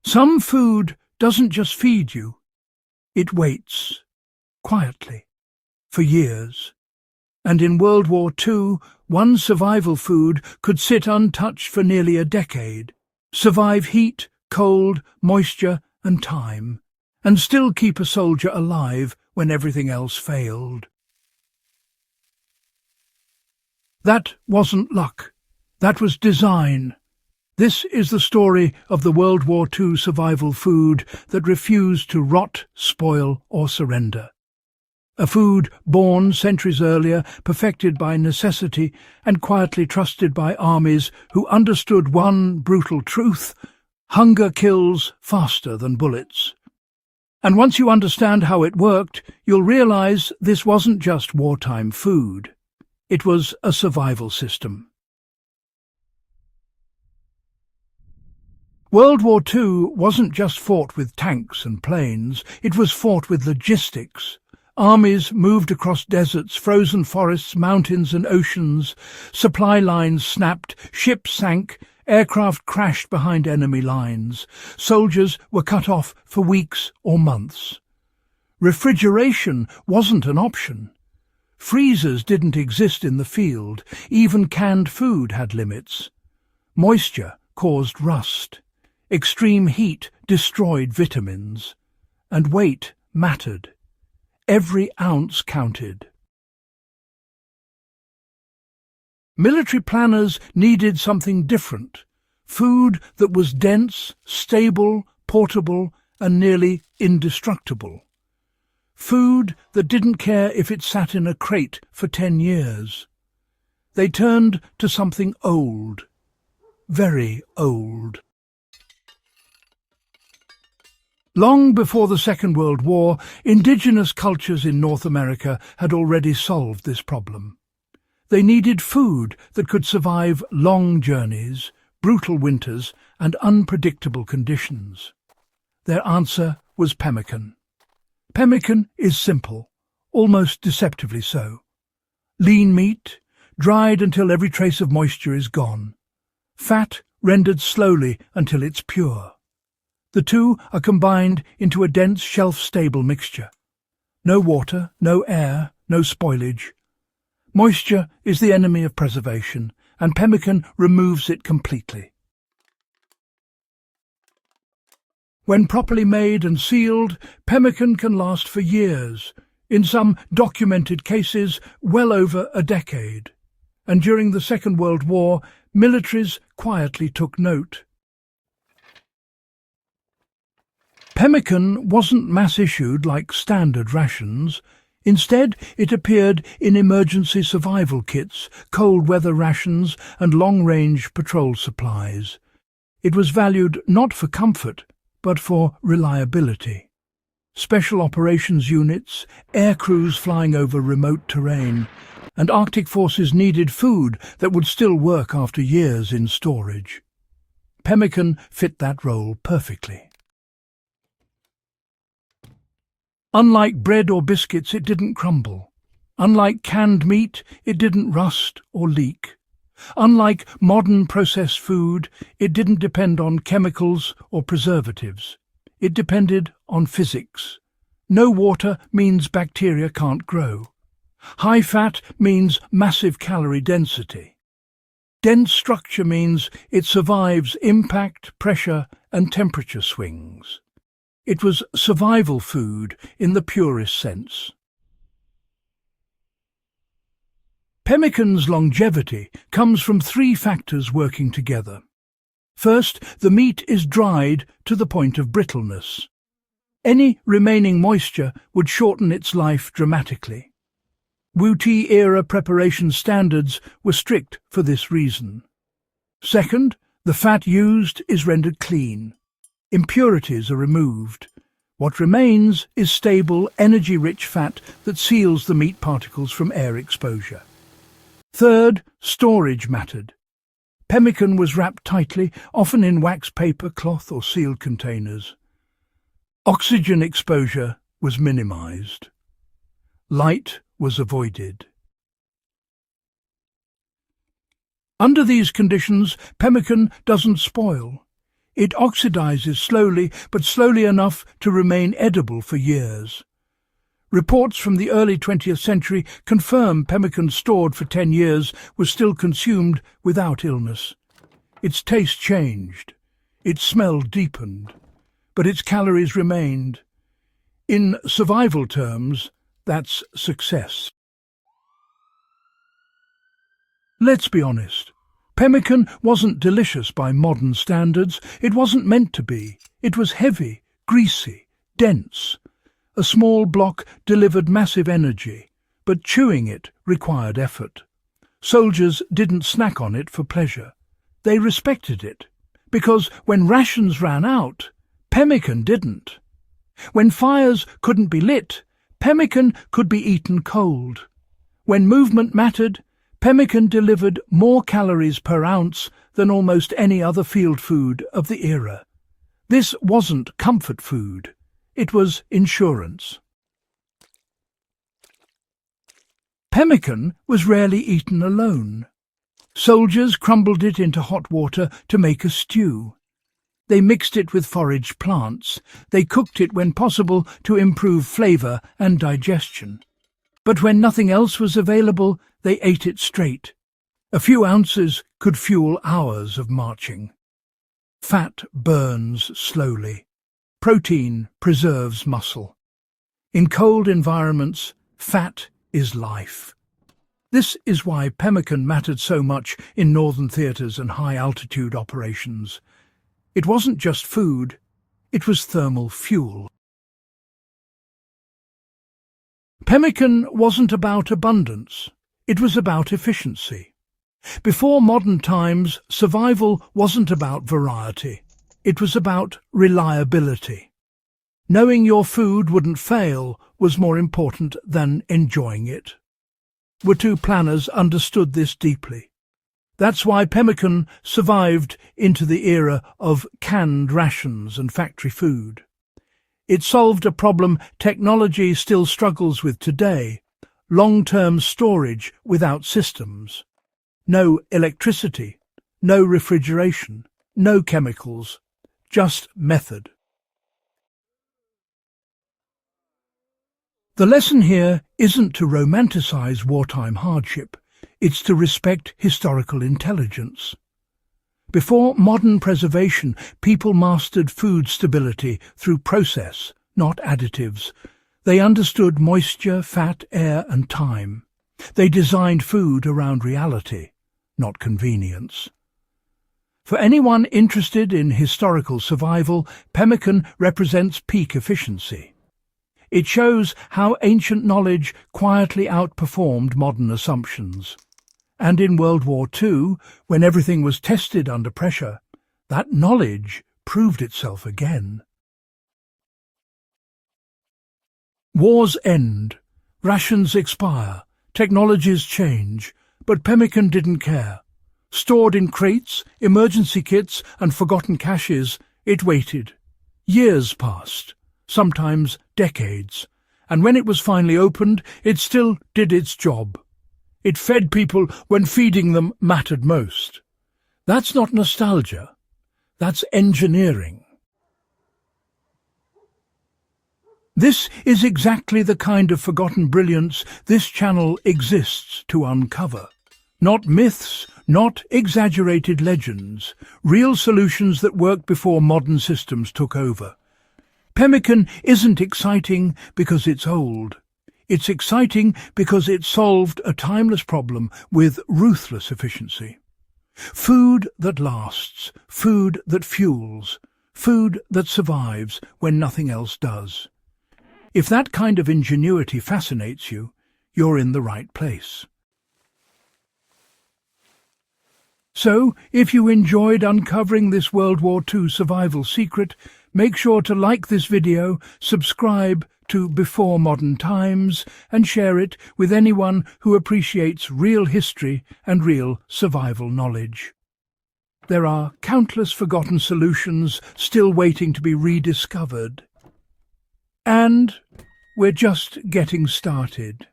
Some food doesn't just feed you, it waits, quietly, for years. And in World War II, one survival food could sit untouched for nearly a decade, survive heat, cold, moisture and time, and still keep a soldier alive when everything else failed. That wasn't luck. That was design. This is the story of the World War II survival food that refused to rot, spoil or surrender. A food born centuries earlier, perfected by necessity and quietly trusted by armies who understood one brutal truth: hunger kills faster than bullets. And once you understand how it worked, you'll realize this wasn't just wartime food. It was a survival system. World War II wasn't just fought with tanks and planes, it was fought with logistics. Armies moved across deserts, frozen forests, mountains and oceans. Supply lines snapped, ships sank, aircraft crashed behind enemy lines. Soldiers were cut off for weeks or months. Refrigeration wasn't an option. Freezers didn't exist in the field. Even canned food had limits. Moisture caused rust. Extreme heat destroyed vitamins. And weight mattered. Every ounce counted. Military planners needed something different. Food that was dense, stable, portable, and nearly indestructible. Food that didn't care if it sat in a crate for 10 years. They turned to something old. Very old. Long before the Second World War, indigenous cultures in North America had already solved this problem. They needed food that could survive long journeys, brutal winters, and unpredictable conditions. Their answer was pemmican. Pemmican is simple, almost deceptively so. Lean meat, dried until every trace of moisture is gone. Fat rendered slowly until it's pure. The two are combined into a dense, shelf-stable mixture. No water, no air, no spoilage. Moisture is the enemy of preservation, and pemmican removes it completely. When properly made and sealed, pemmican can last for years, in some documented cases well over a decade. And during the Second World War, militaries quietly took note. Pemmican wasn't mass-issued like standard rations. Instead, it appeared in emergency survival kits, cold weather rations and long-range patrol supplies. It was valued not for comfort, but for reliability. Special operations units, air crews flying over remote terrain, and Arctic forces needed food that would still work after years in storage. Pemmican fit that role perfectly. Unlike bread or biscuits, it didn't crumble. Unlike canned meat, it didn't rust or leak. Unlike modern processed food, it didn't depend on chemicals or preservatives. It depended on physics. No water means bacteria can't grow. High fat means massive calorie density. Dense structure means it survives impact, pressure, and temperature swings. It was survival food in the purest sense. Pemmican's longevity comes from 3 factors working together. First, the meat is dried to the point of brittleness. Any remaining moisture would shorten its life dramatically. WWII-era preparation standards were strict for this reason. Second, the fat used is rendered clean. Impurities are removed. What remains is stable, energy-rich fat that seals the meat particles from air exposure. Third, storage mattered. Pemmican was wrapped tightly, often in wax paper, cloth or sealed containers. Oxygen exposure was minimized. Light was avoided. Under these conditions, pemmican doesn't spoil. It oxidizes slowly, but slowly enough to remain edible for years. Reports from the early 20th century confirm pemmican stored for 10 years was still consumed without illness. Its taste changed, its smell deepened, but its calories remained. In survival terms, that's success. Let's be honest. Pemmican wasn't delicious by modern standards. It wasn't meant to be. It was heavy, greasy, dense. A small block delivered massive energy, but chewing it required effort. Soldiers didn't snack on it for pleasure. They respected it, because when rations ran out, pemmican didn't. When fires couldn't be lit, pemmican could be eaten cold. When movement mattered, pemmican delivered more calories per ounce than almost any other field food of the era. This wasn't comfort food. It was insurance. Pemmican was rarely eaten alone. Soldiers crumbled it into hot water to make a stew. They mixed it with forage plants. They cooked it when possible to improve flavour and digestion. But when nothing else was available, they ate it straight. A few ounces could fuel hours of marching. Fat burns slowly. Protein preserves muscle. In cold environments, fat is life. This is why pemmican mattered so much in northern theatres and high-altitude operations. It wasn't just food, it was thermal fuel. Pemmican wasn't about abundance, it was about efficiency. Before modern times, survival wasn't about variety. It was about reliability. Knowing your food wouldn't fail was more important than enjoying it. WWII planners understood this deeply. That's why pemmican survived into the era of canned rations and factory food. It solved a problem technology still struggles with today: long-term storage without systems. No electricity, no refrigeration, no chemicals. Just method. The lesson here isn't to romanticize wartime hardship, it's to respect historical intelligence. Before modern preservation, people mastered food stability through process, not additives. They understood moisture, fat, air, and time. They designed food around reality, not convenience. For anyone interested in historical survival, pemmican represents peak efficiency. It shows how ancient knowledge quietly outperformed modern assumptions. And in World War II, when everything was tested under pressure, that knowledge proved itself again. Wars end, rations expire, technologies change, but pemmican didn't care. Stored in crates, emergency kits, and forgotten caches, it waited. Years passed, sometimes decades, and when it was finally opened, it still did its job. It fed people when feeding them mattered most. That's not nostalgia, that's engineering. This is exactly the kind of forgotten brilliance this channel exists to uncover. Not myths, not exaggerated legends, real solutions that worked before modern systems took over. Pemmican isn't exciting because it's old. It's exciting because it solved a timeless problem with ruthless efficiency. Food that lasts, food that fuels, food that survives when nothing else does. If that kind of ingenuity fascinates you, you're in the right place. So, if you enjoyed uncovering this World War II survival secret, make sure to like this video, subscribe to Before Modern Times, and share it with anyone who appreciates real history and real survival knowledge. There are countless forgotten solutions still waiting to be rediscovered. And we're just getting started.